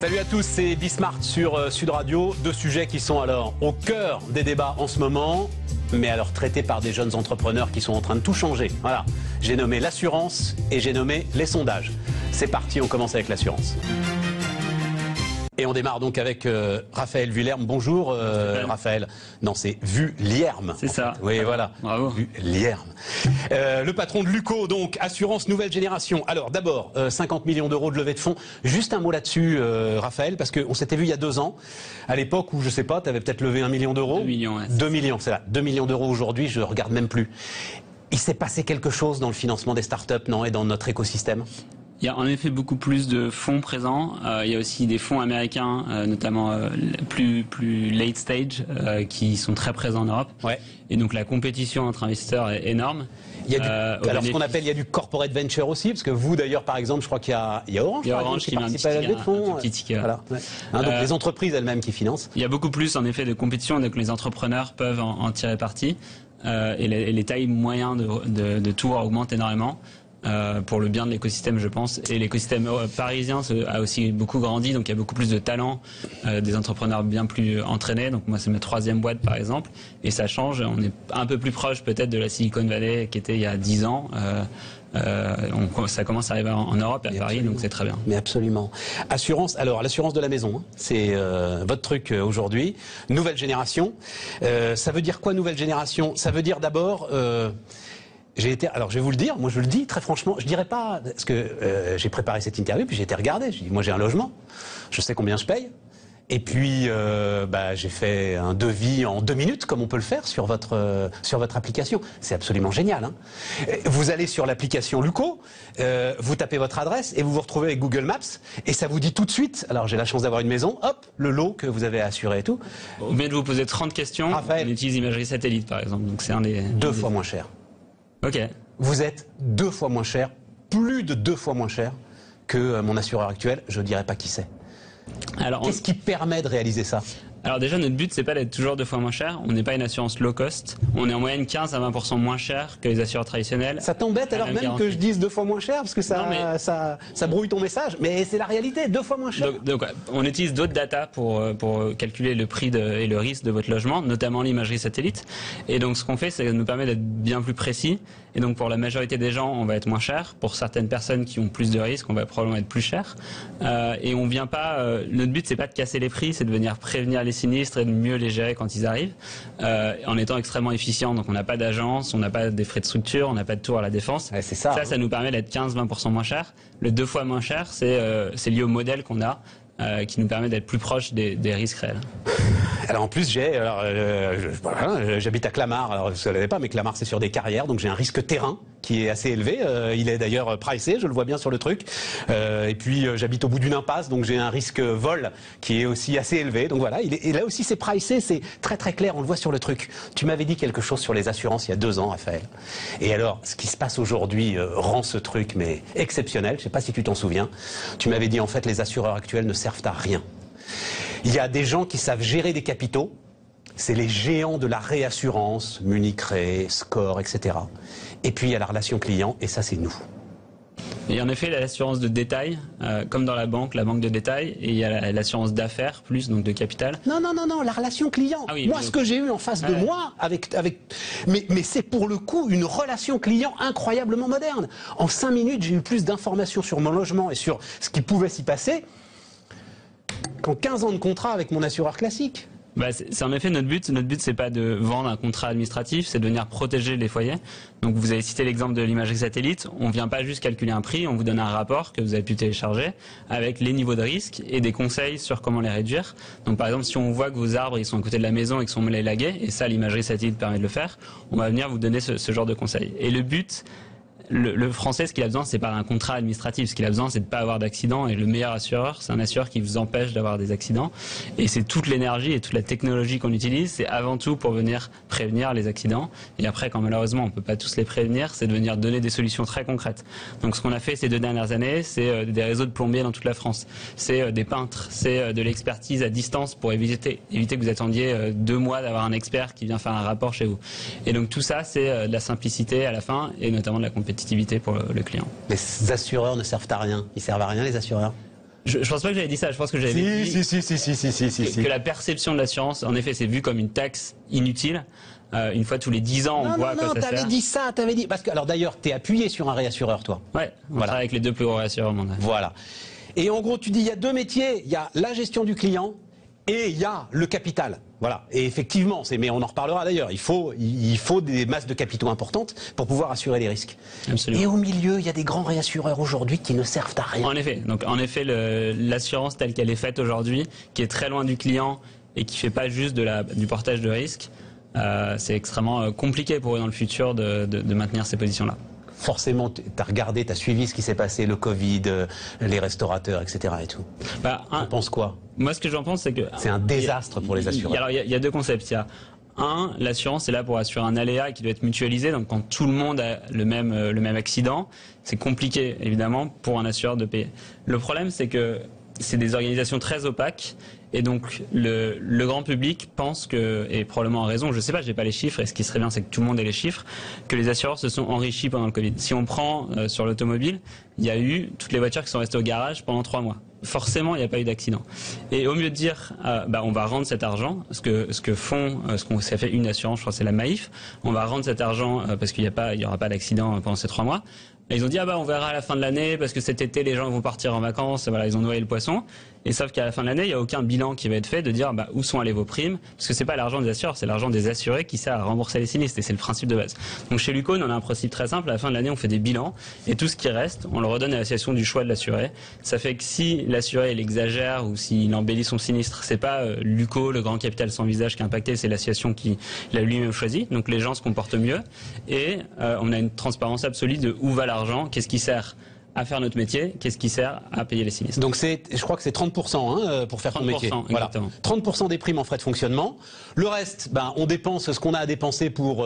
Salut à tous, c'est Bismart sur Sud Radio. Deux sujets qui sont alors au cœur des débats en ce moment, mais alors traités par des jeunes entrepreneurs qui sont en train de tout changer. Voilà, j'ai nommé l'assurance et j'ai nommé les sondages. C'est parti, on commence avec l'assurance. Et on démarre donc avec Raphaël Vuillerme. Bonjour Raphaël. Non, c'est Vuillerme. C'est ça. Oui, voilà. Bravo. Vuillerme. Le patron de Luco, donc, assurance nouvelle génération. Alors d'abord, 50 millions d'euros de levée de fonds. Juste un mot là-dessus, Raphaël, parce qu'on s'était vu il y a 2 ans, à l'époque où, je sais pas, tu avais peut-être levé 1 million d'euros. 2 millions, ouais. 2 millions, c'est là. 2 millions d'euros aujourd'hui, je regarde même plus. Il s'est passé quelque chose dans le financement des startups, non, et dans notre écosystème? Il y a en effet beaucoup plus de fonds présents. Il y a aussi des fonds américains, notamment plus late stage, qui sont très présents en Europe. Ouais. Et donc la compétition entre investisseurs est énorme. Il y a alors ce qu'on appelle, il y a du corporate venture aussi, parce que vous d'ailleurs par exemple, je crois qu'il y a Orange, il y a Orange qui participe à la levée de fonds. Un petit ticket. Voilà. Ouais. Hein, donc les entreprises elles-mêmes qui financent. Il y a beaucoup plus en effet de compétition, donc les entrepreneurs peuvent en tirer parti. Et les tailles moyennes de tours augmentent énormément. Pour le bien de l'écosystème, je pense. Et l'écosystème parisien a aussi beaucoup grandi, donc il y a beaucoup plus de talents, des entrepreneurs bien plus entraînés. Donc moi, c'est ma 3e boîte, par exemple. Et ça change. On est un peu plus proche, peut-être, de la Silicon Valley, qui était il y a 10 ans. Ça commence à arriver en Europe et à Paris, donc c'est très bien. Mais absolument. Assurance, alors l'assurance de la maison, hein, c'est votre truc aujourd'hui. Nouvelle génération. Ça veut dire quoi, nouvelle génération? Ça veut dire d'abord... alors je vais vous le dire, moi je le dis très franchement, je dirais pas, parce que j'ai préparé cette interview, puis j'ai été regardé, j'ai dit moi j'ai un logement, je sais combien je paye, et puis j'ai fait un devis en 2 minutes, comme on peut le faire sur votre application. C'est absolument génial. Hein. Vous allez sur l'application Luco, vous tapez votre adresse et vous vous retrouvez avec Google Maps, et ça vous dit tout de suite, alors j'ai la chance d'avoir une maison, hop, le lot que vous avez assuré et tout. On vient de vous poser 30 questions, Raphaël, on utilise imagerie satellite par exemple, donc c'est un des... 2 fois moins cher. Ok. Vous êtes 2 fois moins cher, plus de 2 fois moins cher que mon assureur actuel, je ne dirais pas qui c'est. Alors, qu'est-ce qui permet de réaliser ça? Alors déjà, notre but, c'est pas d'être toujours 2 fois moins cher. On n'est pas une assurance low cost. On est en moyenne 15 à 20% moins cher que les assureurs traditionnels. Ça t'embête alors même que je dise 2 fois moins cher? Parce que ça brouille ton message. Mais c'est la réalité, 2 fois moins cher. Donc on utilise d'autres data pour calculer le prix et le risque de votre logement, notamment l'imagerie satellite. Et donc ce qu'on fait, ça nous permet d'être bien plus précis. Et donc pour la majorité des gens, on va être moins cher. Pour certaines personnes qui ont plus de risques, on va probablement être plus cher. Et on vient pas... notre but, c'est pas de casser les prix, c'est de venir prévenir les sinistres et de mieux les gérer quand ils arrivent, en étant extrêmement efficient. Donc on n'a pas d'agence, on n'a pas des frais de structure, on n'a pas de tour à la défense. Ouais, c'est ça. Ça nous permet d'être 15-20% moins cher. Le 2 fois moins cher, c'est lié au modèle qu'on a, qui nous permet d'être plus proche des risques réels. Alors en plus j'habite à Clamart, alors vous ne savez pas, mais Clamart c'est sur des carrières, donc j'ai un risque terrain qui est assez élevé, il est d'ailleurs pricé, je le vois bien sur le truc, et puis j'habite au bout d'une impasse, donc j'ai un risque vol qui est aussi assez élevé, donc voilà, et là aussi c'est pricé, c'est très très clair, on le voit sur le truc. Tu m'avais dit quelque chose sur les assurances il y a 2 ans, Raphaël, et alors ce qui se passe aujourd'hui rend ce truc mais exceptionnel, je ne sais pas si tu t'en souviens, tu m'avais dit en fait les assureurs actuels ne servent à rien. Il y a des gens qui savent gérer des capitaux, c'est les géants de la réassurance, Munich Re, Score, etc. Et puis il y a la relation client, et ça c'est nous. Et en effet, l'assurance de détail, comme dans la banque de détail, et il y a l'assurance d'affaires, plus donc de capital. Non, la relation client. Ah oui, moi, ce que j'ai eu en face de moi, mais c'est pour le coup une relation client incroyablement moderne. En 5 minutes, j'ai eu plus d'informations sur mon logement et sur ce qui pouvait s'y passer qu'en 15 ans de contrat avec mon assureur classique. C'est en effet notre but. Notre but, c'est pas de vendre un contrat administratif, c'est de venir protéger les foyers. Donc vous avez cité l'exemple de l'imagerie satellite. On vient pas juste calculer un prix, on vous donne un rapport que vous avez pu télécharger avec les niveaux de risque et des conseils sur comment les réduire. Donc par exemple, si on voit que vos arbres ils sont à côté de la maison et qu'ils sont mal élagués, et ça l'imagerie satellite permet de le faire, on va venir vous donner ce genre de conseils. Et le but... Le français, ce qu'il a besoin, c'est pas un contrat administratif. Ce qu'il a besoin, c'est de pas avoir d'accident. Et le meilleur assureur, c'est un assureur qui vous empêche d'avoir des accidents. Et c'est toute l'énergie et toute la technologie qu'on utilise. C'est avant tout pour venir prévenir les accidents. Et après, quand malheureusement, on peut pas tous les prévenir, c'est de venir donner des solutions très concrètes. Donc, ce qu'on a fait ces 2 dernières années, c'est des réseaux de plombiers dans toute la France. C'est des peintres. C'est de l'expertise à distance pour éviter que vous attendiez 2 mois d'avoir un expert qui vient faire un rapport chez vous. Et donc, tout ça, c'est de la simplicité à la fin et notamment de la compétitivité pour le client. Les assureurs ne servent à rien. Ils servent à rien, les assureurs? Je pense pas que j'avais dit ça, je pense que j'avais dit que la perception de l'assurance, en effet, c'est vu comme une taxe inutile. Une fois tous les 10 ans, on voit à quoi ça sert. Non, t'avais dit ça, t'avais dit... Parce que, alors d'ailleurs, t'es appuyé sur un réassureur, toi. Ouais, on travaille avec les 2 plus gros réassureurs au monde. Voilà. Et en gros, tu dis, il y a 2 métiers, il y a la gestion du client et il y a le capital. Voilà. Et effectivement, mais on en reparlera d'ailleurs, il faut des masses de capitaux importantes pour pouvoir assurer les risques. Absolument. Et au milieu, il y a des grands réassureurs aujourd'hui qui ne servent à rien. En effet, l'assurance telle qu'elle est faite aujourd'hui, qui est très loin du client et qui fait pas juste du portage de risque, c'est extrêmement compliqué pour eux dans le futur de maintenir ces positions-là. Forcément, tu as regardé, tu as suivi ce qui s'est passé, le Covid, les restaurateurs, etc. et tout. Tu penses quoi? Moi, ce que j'en pense, c'est que... C'est un désastre pour les assureurs. Alors, il y a 2 concepts. Il y a l'assurance est là pour assurer un aléa qui doit être mutualisé. Donc, quand tout le monde a le même accident, c'est compliqué, évidemment, pour un assureur de payer. Le problème, c'est que c'est des organisations très opaques. Et donc, le grand public pense que, et probablement a raison, je ne sais pas, je n'ai pas les chiffres, et ce qui serait bien, c'est que tout le monde ait les chiffres, que les assureurs se sont enrichis pendant le Covid. Si on prend sur l'automobile, il y a eu toutes les voitures qui sont restées au garage pendant 3 mois. Forcément, il n'y a pas eu d'accident. Et au lieu de dire, on va rendre cet argent, ça fait une assurance, je crois que c'est la Maïf, on va rendre cet argent parce qu'il y aura pas d'accident pendant ces 3 mois. Et ils ont dit, on verra à la fin de l'année, parce que cet été, les gens vont partir en vacances, voilà, ils ont noyé le poisson. Et sauf qu'à la fin de l'année, il n'y a aucun bilan qui va être fait de dire, où sont allées vos primes? Parce que c'est pas l'argent des assureurs, c'est l'argent des assurés qui sert à rembourser les sinistres. Et c'est le principe de base. Donc chez Luco, on a un principe très simple. À la fin de l'année, on fait des bilans. Et tout ce qui reste, on le redonne à l'association du choix de l'assuré. Ça fait que si l'assuré, il exagère ou s'il embellit son sinistre, c'est pas Luco, le grand capital sans visage qui est impacté, c'est l'association qui l'a lui-même choisi. Donc les gens se comportent mieux. Et on a une transparence absolue de où va l'argent, qu'est-ce qui sert à faire notre métier, qu'est-ce qui sert à payer les sinistres. Donc je crois que c'est 30% pour faire ton métier. Voilà. 30% des primes en frais de fonctionnement. Le reste, on dépense ce qu'on a à dépenser pour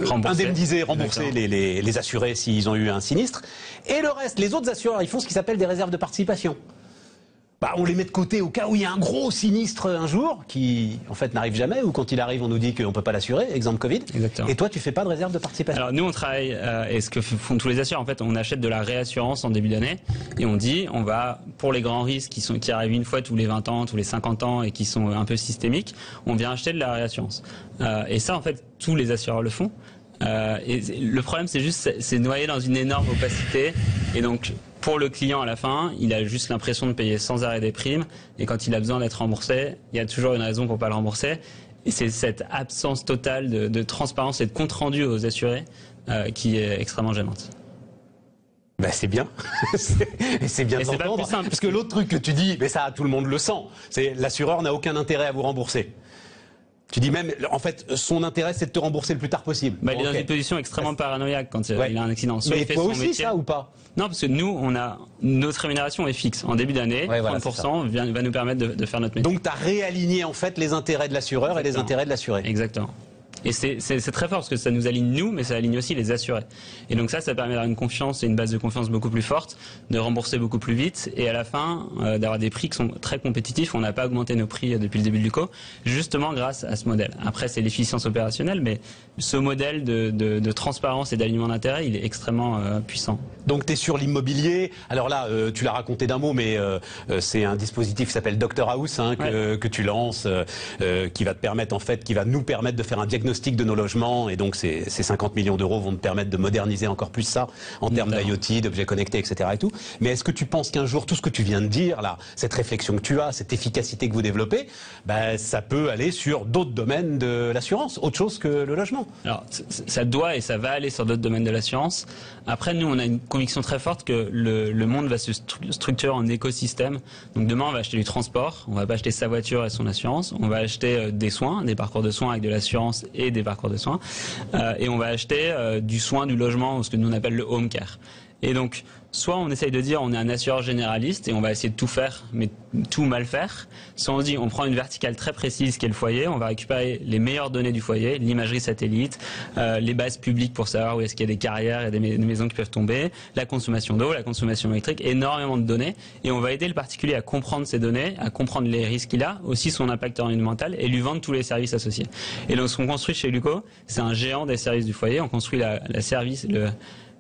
rembourser les assurés s'ils ont eu un sinistre. Et le reste, les autres assureurs, ils font ce qui s'appelle des réserves de participation. On les met de côté au cas où il y a un gros sinistre un jour qui, en fait, n'arrive jamais, ou quand il arrive, on nous dit qu'on ne peut pas l'assurer, exemple Covid. Exactement. Et toi, tu fais pas de réserve de participation? Alors nous, on travaille, et ce que font tous les assureurs, en fait, on achète de la réassurance en début d'année, et on dit, on va, pour les grands risques qui arrivent une fois tous les 20 ans, tous les 50 ans, et qui sont un peu systémiques, on vient acheter de la réassurance. Et ça, en fait, tous les assureurs le font. Et le problème, c'est juste, c'est noyé dans une énorme opacité, et donc, pour le client, à la fin, il a juste l'impression de payer sans arrêt des primes. Et quand il a besoin d'être remboursé, il y a toujours une raison pour pas le rembourser. Et c'est cette absence totale de transparence et de compte rendu aux assurés qui est extrêmement gênante. C'est bien. c'est bien de l'entendre. Parce que l'autre truc que tu dis, mais ça, tout le monde le sent, c'est l'assureur n'a aucun intérêt à vous rembourser. Tu dis même, en fait, son intérêt, c'est de te rembourser le plus tard possible. Il est dans une position extrêmement paranoïaque quand il a un accident. Mais toi aussi, ça, ou pas? Non, parce que nous, notre rémunération est fixe. En début d'année, 30% va nous permettre de faire notre métier. Donc, tu as réaligné, en fait, les intérêts de l'assureur et les intérêts de l'assuré. Exactement. Et c'est très fort parce que ça nous aligne nous, mais ça aligne aussi les assurés. Et donc ça permet d'avoir une confiance et une base de confiance beaucoup plus forte, de rembourser beaucoup plus vite et à la fin d'avoir des prix qui sont très compétitifs. On n'a pas augmenté nos prix depuis le début du Luco, justement grâce à ce modèle. Après c'est l'efficience opérationnelle, mais ce modèle de transparence et d'alignement d'intérêts, il est extrêmement puissant. Donc tu es sur l'immobilier. Alors là, tu l'as raconté d'un mot, mais c'est un dispositif qui s'appelle Dr House que tu lances, qui va te permettre en fait, qui va nous permettre de faire un diagnostic de nos logements, et donc ces 50 millions d'euros vont te permettre de moderniser encore plus ça en termes d'IoT, d'objets connectés, etc. et tout. Mais est-ce que tu penses qu'un jour, tout ce que tu viens de dire là, cette réflexion que tu as, cette efficacité que vous développez, ça peut aller sur d'autres domaines de l'assurance, autre chose que le logement? Alors ça doit et ça va aller sur d'autres domaines de l'assurance. Après, nous, on a une conviction très forte que le monde va se structurer en écosystème. Donc demain, on va acheter du transport, on va pas acheter sa voiture et son assurance, on va acheter des soins, des parcours de soins avec de l'assurance et des parcours de soins, et on va acheter du soin, du logement, ou ce que nous on appelle le home care. Et donc, soit on essaye de dire on est un assureur généraliste et on va essayer de tout faire, mais tout mal faire. Soit on dit on prend une verticale très précise qui est le foyer, on va récupérer les meilleures données du foyer, l'imagerie satellite, les bases publiques pour savoir où est-ce qu'il y a des carrières, il y a des maisons qui peuvent tomber, la consommation d'eau, la consommation électrique, énormément de données. Et on va aider le particulier à comprendre ces données, à comprendre les risques qu'il a, aussi son impact environnemental, et lui vendre tous les services associés. Et donc ce qu'on construit chez Luco, c'est un géant des services du foyer. On construit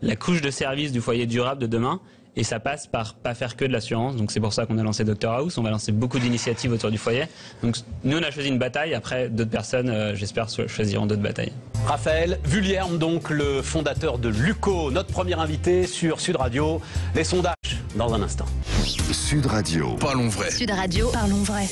la couche de service du foyer durable de demain, Et ça passe par pas faire que de l'assurance. Donc c'est pour ça qu'on a lancé Dr House. On va lancer beaucoup d'initiatives autour du foyer. Donc nous, on a choisi une bataille. Après, d'autres personnes, j'espère, choisiront d'autres batailles. Raphaël Vuillierme, donc le fondateur de Luco, notre premier invité sur Sud Radio. Les sondages dans un instant. Sud Radio. Parlons vrai. Sud Radio, parlons vrai.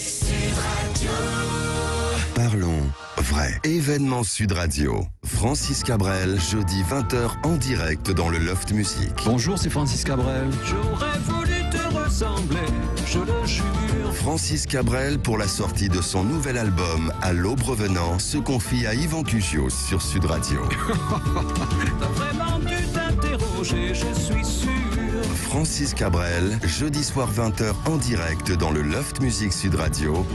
Parlons vrai. Événement Sud Radio. Francis Cabrel, jeudi 20h en direct dans le Loft Music. Bonjour, c'est Francis Cabrel. J'aurais voulu te ressembler, je le jure. Francis Cabrel, pour la sortie de son nouvel album À l'aube revenant, se confie à Yvan Cugios sur Sud Radio. T'as vraiment dû t'interroger, je suis sûr. Francis Cabrel, jeudi soir 20h en direct dans le Loft Music Sud Radio.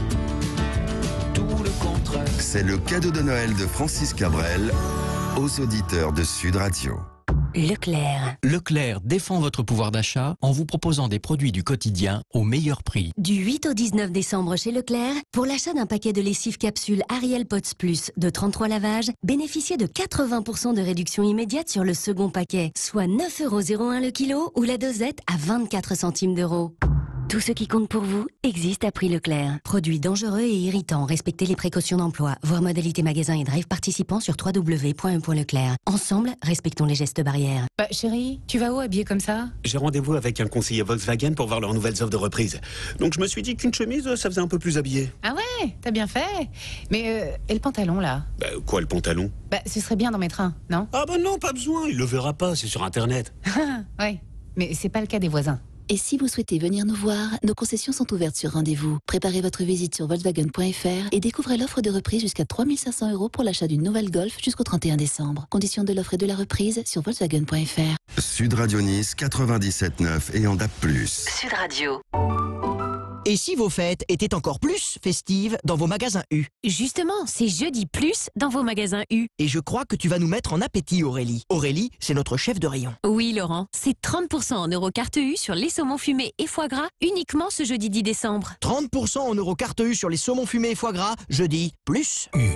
Tout le contraire. C'est le cadeau de Noël de Francis Cabrel aux auditeurs de Sud Radio. Leclerc. Leclerc défend votre pouvoir d'achat en vous proposant des produits du quotidien au meilleur prix. Du 8 au 19 décembre chez Leclerc, pour l'achat d'un paquet de lessive capsule Ariel Pots Plus de 33 lavages, bénéficiez de 80% de réduction immédiate sur le second paquet, soit 9,01 € le kilo ou la dosette à 24 centimes d'euros. Tout ce qui compte pour vous existe à prix Leclerc. Produits dangereux et irritants, respectez les précautions d'emploi. Voir modalité magasin et drive participants sur www.e.leclerc. Ensemble, respectons les gestes barrières. Bah, chérie, tu vas où habillée comme ça? J'ai rendez-vous avec un conseiller Volkswagen pour voir leurs nouvelles offres de reprise. Donc je me suis dit qu'une chemise, ça faisait un peu plus habillé. Ah ouais, t'as bien fait. Mais et le pantalon là? Bah quoi le pantalon? Bah ce serait bien d'en mettre un, non? Ah bah non, pas besoin, il le verra pas, c'est sur internet. Ouais, mais c'est pas le cas des voisins. Et si vous souhaitez venir nous voir, nos concessions sont ouvertes sur rendez-vous. Préparez votre visite sur Volkswagen.fr et découvrez l'offre de reprise jusqu'à 3 500 € pour l'achat d'une nouvelle Golf jusqu'au 31 décembre. Conditions de l'offre et de la reprise sur Volkswagen.fr. Sud Radio Nice 97.9 et en DAB+. Sud Radio. Et si vos fêtes étaient encore plus festives dans vos magasins U? Justement, c'est jeudi plus dans vos magasins U. Et je crois que tu vas nous mettre en appétit, Aurélie. Aurélie, c'est notre chef de rayon. Oui, Laurent, c'est 30% en euros carte U sur les saumons fumés et foie gras uniquement ce jeudi 10 décembre. 30% en euros carte U sur les saumons fumés et foie gras, jeudi, plus U.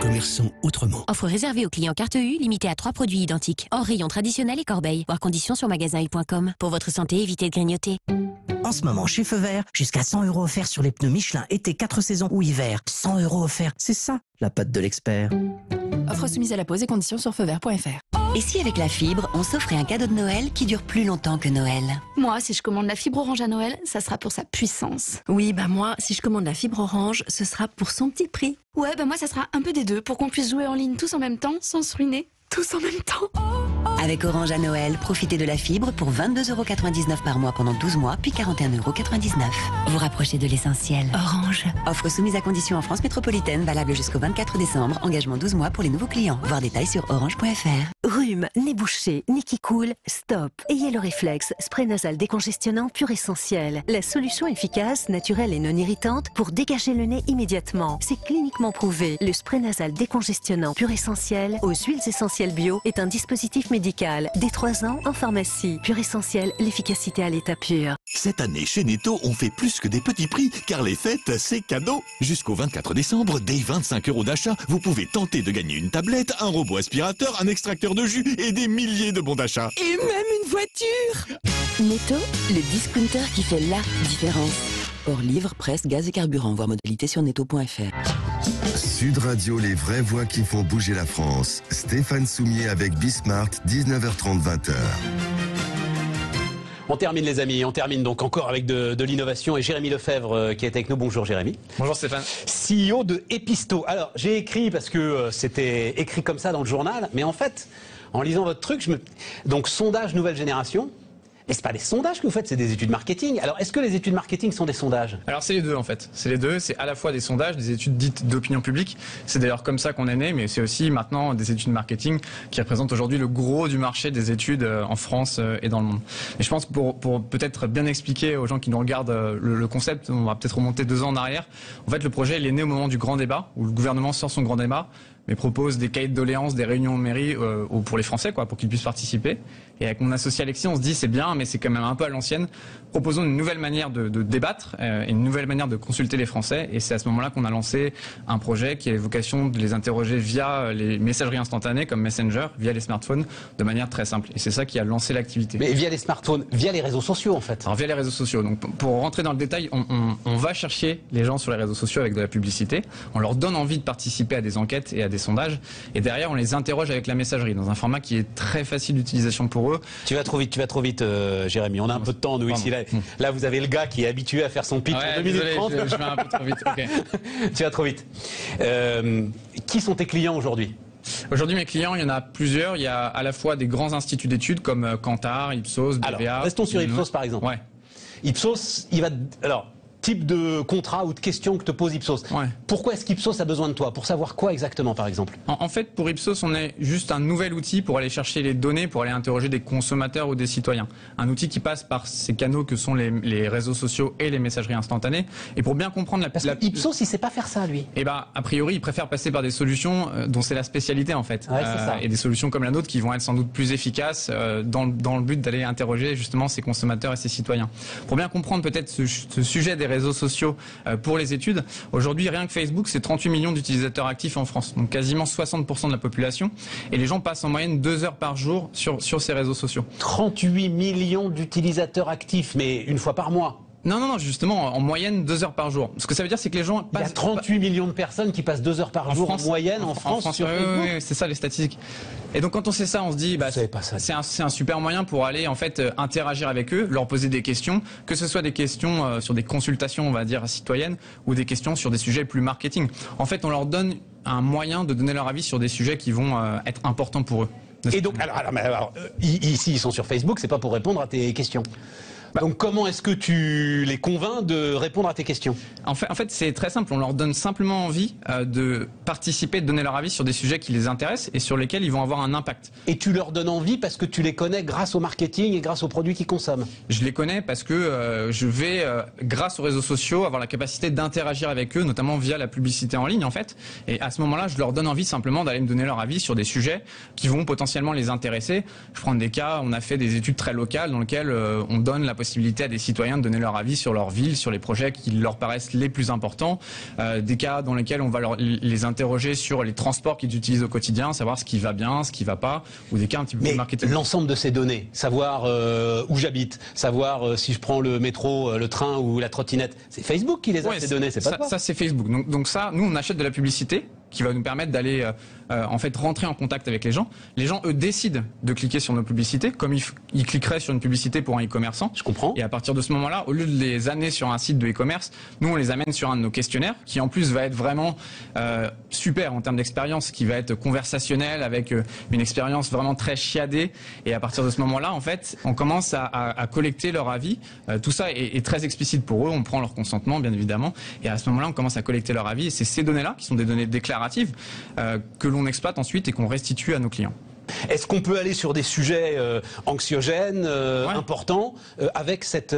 Commerçons autrement. Offre réservée aux clients carte U, limitée à 3 produits identiques. Hors rayon traditionnel et corbeille. Voir conditions sur magasin-u.com. Pour votre santé, évitez de grignoter. En ce moment, chez Feu Vert, jusqu'à 100 € offerts sur les pneus Michelin, été 4 saisons ou hiver. 100 € offerts, c'est ça, la patte de l'expert. Offre soumise à la pause et conditions sur feuvert.fr. Et si avec la fibre, on s'offrait un cadeau de Noël qui dure plus longtemps que Noël? Moi, si je commande la fibre Orange à Noël, ça sera pour sa puissance. Oui, bah moi, si je commande la fibre Orange, ce sera pour son petit prix. Ouais, bah moi, ça sera un peu des deux, pour qu'on puisse jouer en ligne tous en même temps, sans se ruiner, tous en même temps. Avec Orange à Noël, profitez de la fibre pour 22,99 € par mois pendant 12 mois, puis 41,99 €. Vous rapprochez de l'essentiel. Orange. Offre soumise à conditions en France métropolitaine, valable jusqu'au 24 décembre. Engagement 12 mois pour les nouveaux clients. Voir détails sur orange.fr. Rhume, nez bouché, nez qui coule, stop. Ayez le réflexe, spray nasal décongestionnant pur essentiel. La solution efficace, naturelle et non irritante pour dégager le nez immédiatement. C'est cliniquement prouvé. Le spray nasal décongestionnant pur essentiel aux huiles essentielles bio est un dispositif médical. Dès 3 ans en pharmacie. Pur essentiel, l'efficacité à l'état pur. Cette année, chez Netto, on fait plus que des petits prix, car les fêtes, c'est cadeau. Jusqu'au 24 décembre, dès 25 € d'achat, vous pouvez tenter de gagner une tablette, un robot aspirateur, un extracteur de jus et des milliers de bons d'achat. Et même une voiture! Netto, le discounter qui fait la différence. Hors livre, presse, gaz et carburant. Voir modalité sur netto.fr. Sud Radio, les vraies voix qui font bouger la France. Stéphane Soumier avec Bismart, 19h30, 20h. On termine les amis, on termine donc encore avec de l'innovation et Jérémy Lefebvre qui est avec nous. Bonjour Jérémy. Bonjour Stéphane. CEO de Episto. Alors j'ai écrit parce que c'était écrit comme ça dans le journal, mais en fait, en lisant votre truc, donc sondage nouvelle génération. Mais c'est pas des sondages que vous faites, c'est des études marketing. Alors, est-ce que les études marketing sont des sondages? Alors, c'est les deux, en fait. C'est les deux. C'est à la fois des sondages, des études dites d'opinion publique. C'est d'ailleurs comme ça qu'on est né, mais c'est aussi maintenant des études marketing qui représentent aujourd'hui le gros du marché des études en France et dans le monde. Et je pense que pour peut-être bien expliquer aux gens qui nous regardent le concept, on va peut-être remonter 2 ans en arrière. En fait, le projet, il est né au moment du grand débat, où le gouvernement sort son grand débat. mais propose des cahiers de doléances, des réunions en mairie pour les Français, quoi, pour qu'ils puissent participer. Et avec mon associé Alexis, on se dit c'est bien, mais c'est quand même un peu à l'ancienne. Proposons une nouvelle manière de débattre, et une nouvelle manière de consulter les Français. Et c'est à ce moment-là qu'on a lancé un projet qui a vocation de les interroger via les messageries instantanées comme Messenger, via les smartphones, de manière très simple. Et c'est ça qui a lancé l'activité. Mais via les smartphones, via les réseaux sociaux en fait. Alors via les réseaux sociaux. Donc pour rentrer dans le détail, on va chercher les gens sur les réseaux sociaux avec de la publicité. On leur donne envie de participer à des enquêtes et à des sondages. Et derrière, on les interroge avec la messagerie dans un format qui est très facile d'utilisation pour eux. Tu vas trop vite, Jérémy. On a un peu de temps, nous, ici. Là, vous avez le gars qui est habitué à faire son pitch en 2 minutes 30. Je vais un peu trop vite. Okay. Tu vas trop vite. Qui sont tes clients aujourd'hui ? Aujourd'hui, mes clients, il y en a plusieurs. Il y a à la fois des grands instituts d'études comme Kantar, Ipsos, BVA. Alors, restons sur Ipsos, par exemple. Ouais. Ipsos, il va... Alors, type de contrat ou de questions que te pose Ipsos. Ouais. Pourquoi est-ce qu'Ipsos a besoin de toi? Pour savoir quoi exactement, par exemple? En fait, pour Ipsos, on est juste un nouvel outil pour aller chercher les données, pour aller interroger des consommateurs ou des citoyens. Un outil qui passe par ces canaux que sont les réseaux sociaux et les messageries instantanées. Et pour bien comprendre Ipsos, il sait pas faire ça, lui. Eh ben, a priori, il préfère passer par des solutions dont c'est la spécialité, en fait. Ouais, c'est ça. Et des solutions comme la nôtre qui vont être sans doute plus efficaces dans le but d'aller interroger justement ces consommateurs et ces citoyens. Pour bien comprendre peut-être ce sujet des réseaux sociaux pour les études, aujourd'hui, rien que Facebook, c'est 38 millions d'utilisateurs actifs en France. Donc quasiment 60% de la population. Et les gens passent en moyenne 2 heures par jour sur ces réseaux sociaux. 38 millions d'utilisateurs actifs, mais une fois par mois. Non, justement, en moyenne 2 heures par jour. Ce que ça veut dire, c'est que les gens passent... Il y a 38 millions de personnes qui passent 2 heures par jour en moyenne en France sur Facebook. Oui, c'est ça les statistiques. Et donc quand on sait ça, on se dit, bah, c'est un super moyen pour aller en fait interagir avec eux, leur poser des questions, que ce soit des questions sur des consultations, on va dire, citoyennes, ou des questions sur des sujets plus marketing. En fait, on leur donne un moyen de donner leur avis sur des sujets qui vont être importants pour eux. Et donc, ici, ils sont sur Facebook, c'est pas pour répondre à tes questions. Donc comment est-ce que tu les convaincs de répondre à tes questions? En fait, c'est très simple. On leur donne simplement envie de participer, de donner leur avis sur des sujets qui les intéressent et sur lesquels ils vont avoir un impact. Et tu leur donnes envie parce que tu les connais grâce au marketing et grâce aux produits qu'ils consomment? Je les connais parce que je vais, grâce aux réseaux sociaux, avoir la capacité d'interagir avec eux, notamment via la publicité en ligne en fait. Et à ce moment-là, je leur donne envie simplement d'aller me donner leur avis sur des sujets qui vont potentiellement les intéresser. Je prends des cas, on a fait des études très locales dans lesquelles on donne la possibilité à des citoyens de donner leur avis sur leur ville, sur les projets qui leur paraissent les plus importants, des cas dans lesquels on va les interroger sur les transports qu'ils utilisent au quotidien, savoir ce qui va bien, ce qui va pas, ou des cas un petit peu plus marketing. L'ensemble de ces données, savoir où j'habite, savoir si je prends le métro, le train ou la trottinette, c'est Facebook qui les a, ces données, c'est pas toi. Ça c'est Facebook. Donc ça, nous on achète de la publicité qui va nous permettre d'aller en fait rentrer en contact avec les gens. Les gens, eux, décident de cliquer sur nos publicités, comme ils cliqueraient sur une publicité pour un e-commerçant. Je comprends. Et à partir de ce moment-là, au lieu de les amener sur un site de e-commerce, nous on les amène sur un de nos questionnaires, qui en plus va être vraiment super en termes d'expérience, qui va être conversationnel, avec une expérience vraiment très chiadée. Et à partir de ce moment-là, en fait, on commence à collecter leur avis. Tout ça est très explicite pour eux. On prend leur consentement, bien évidemment. Et à ce moment-là, on commence à collecter leur avis. Et c'est ces données-là, qui sont des données déclaratives, que l'on exploite ensuite et qu'on restitue à nos clients. Est-ce qu'on peut aller sur des sujets anxiogènes, importants, avec cette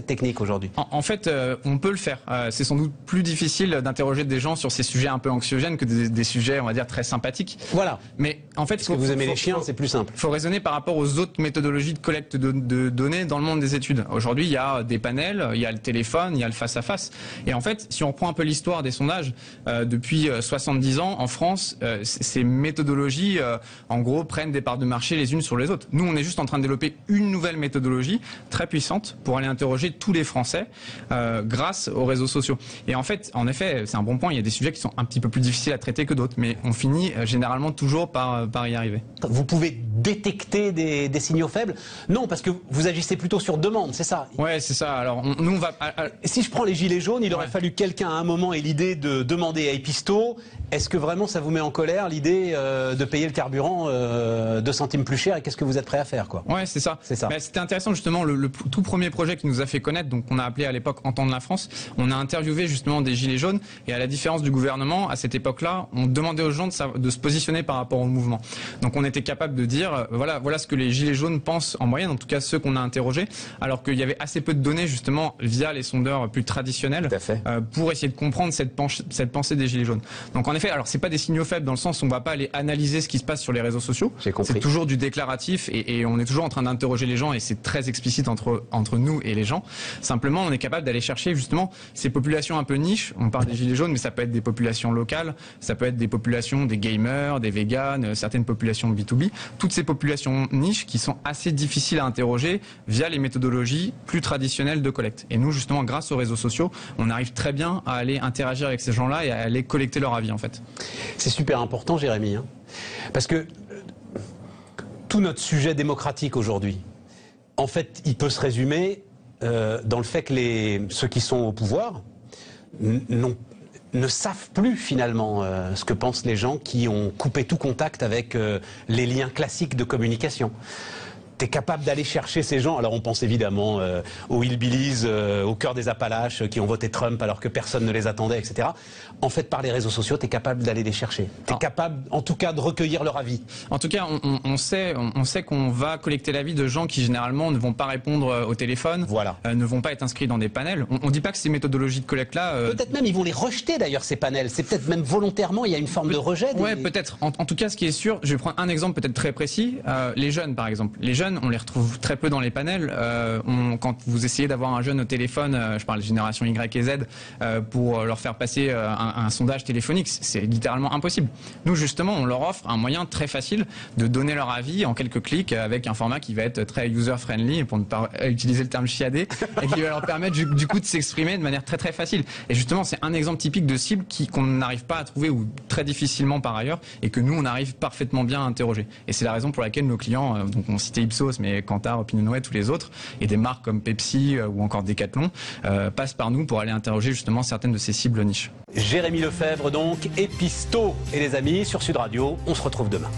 technique aujourd'hui? En fait, on peut le faire. C'est sans doute plus difficile d'interroger des gens sur ces sujets un peu anxiogènes que des sujets, on va dire, très sympathiques. Voilà. Mais en fait, parce que vous aimez les chiens, c'est plus simple. Il faut raisonner par rapport aux autres méthodologies de collecte de données dans le monde des études. Aujourd'hui, il y a des panels, il y a le téléphone, il y a le face-à-face. Et en fait, si on reprend un peu l'histoire des sondages, depuis 70 ans, en France, ces méthodologies, en gros, prennent des parts de marché les unes sur les autres. Nous, on est juste en train de développer une nouvelle méthodologie très puissante pour aller interroger tous les Français grâce aux réseaux sociaux. Et en fait, en effet, c'est un bon point, il y a des sujets qui sont un petit peu plus difficiles à traiter que d'autres, mais on finit généralement toujours par y arriver. Vous pouvez détecter des signaux faibles? Non, parce que vous agissez plutôt sur demande, c'est ça? Ouais, c'est ça. Alors, nous, on va... Si je prends les gilets jaunes, il aurait fallu que quelqu'un à un moment ait l'idée de demander à Episto, est-ce que vraiment ça vous met en colère l'idée de payer le carburant 2 centimes plus cher et qu'est-ce que vous êtes prêt à faire, quoi? Ouais, c'est ça. C'était intéressant justement, le tout premier projet qui nous a fait connaître, donc on a appelé à l'époque Entendre la France, on a interviewé justement des gilets jaunes et à la différence du gouvernement, à cette époque-là, on demandait aux gens de se positionner par rapport au mouvement. Donc on était capable de dire, dire voilà ce que les gilets jaunes pensent en moyenne, en tout cas ceux qu'on a interrogés, alors qu'il y avait assez peu de données justement via les sondeurs plus traditionnels pour essayer de comprendre cette pensée des gilets jaunes. Donc en effet, alors c'est pas des signaux faibles dans le sens où on va pas aller analyser ce qui se passe sur les réseaux sociaux. C'est toujours du déclaratif et on est toujours en train d'interroger les gens et c'est très explicite entre nous et les gens. Simplement, on est capable d'aller chercher justement ces populations un peu niches. On parle des gilets jaunes, mais ça peut être des populations locales, ça peut être des populations des gamers, des véganes, certaines populations B2B. Toutes ces populations niches qui sont assez difficiles à interroger via les méthodologies plus traditionnelles de collecte. Et nous, justement, grâce aux réseaux sociaux, on arrive très bien à aller interagir avec ces gens-là et à aller collecter leur avis, en fait. C'est super important, Jérémy, hein, parce que tout notre sujet démocratique aujourd'hui, en fait, il peut se résumer dans le fait que ceux qui sont au pouvoir ne savent plus finalement ce que pensent les gens qui ont coupé tout contact avec les liens classiques de communication. Tu es capable d'aller chercher ces gens. Alors on pense évidemment aux hillbillies, au cœur des Appalaches, qui ont voté Trump alors que personne ne les attendait, etc. En fait, par les réseaux sociaux, tu es capable d'aller les chercher. Tu es capable, en tout cas, de recueillir leur avis. En tout cas, on sait qu'on va collecter l'avis de gens qui, généralement, ne vont pas répondre au téléphone, ne vont pas être inscrits dans des panels. On ne dit pas que ces méthodologies de collecte-là... Peut-être même, ils vont les rejeter, d'ailleurs, ces panels. C'est peut-être même volontairement, il y a une forme de rejet. Ouais, peut-être. En tout cas, ce qui est sûr, je vais prendre un exemple peut-être très précis. Les jeunes, par exemple. Les jeunes, on les retrouve très peu dans les panels. Quand vous essayez d'avoir un jeune au téléphone, je parle de génération Y et Z, pour leur faire passer un sondage téléphonique, c'est littéralement impossible. Nous, justement, on leur offre un moyen très facile de donner leur avis en quelques clics avec un format qui va être très user-friendly, pour ne pas utiliser le terme chiadé, et qui va leur permettre du coup de s'exprimer de manière très très facile. Et justement, c'est un exemple typique de cible qu'on n'arrive pas à trouver ou très difficilement par ailleurs, et que nous, on arrive parfaitement bien à interroger. Et c'est la raison pour laquelle nos clients, donc on citait Ipsos, mais Kantar, OpinionWay, tous les autres, et des marques comme Pepsi ou encore Decathlon, passent par nous pour aller interroger justement certaines de ces cibles niches. Jérémy Lefebvre donc, et Pisto et les amis sur Sud Radio, on se retrouve demain.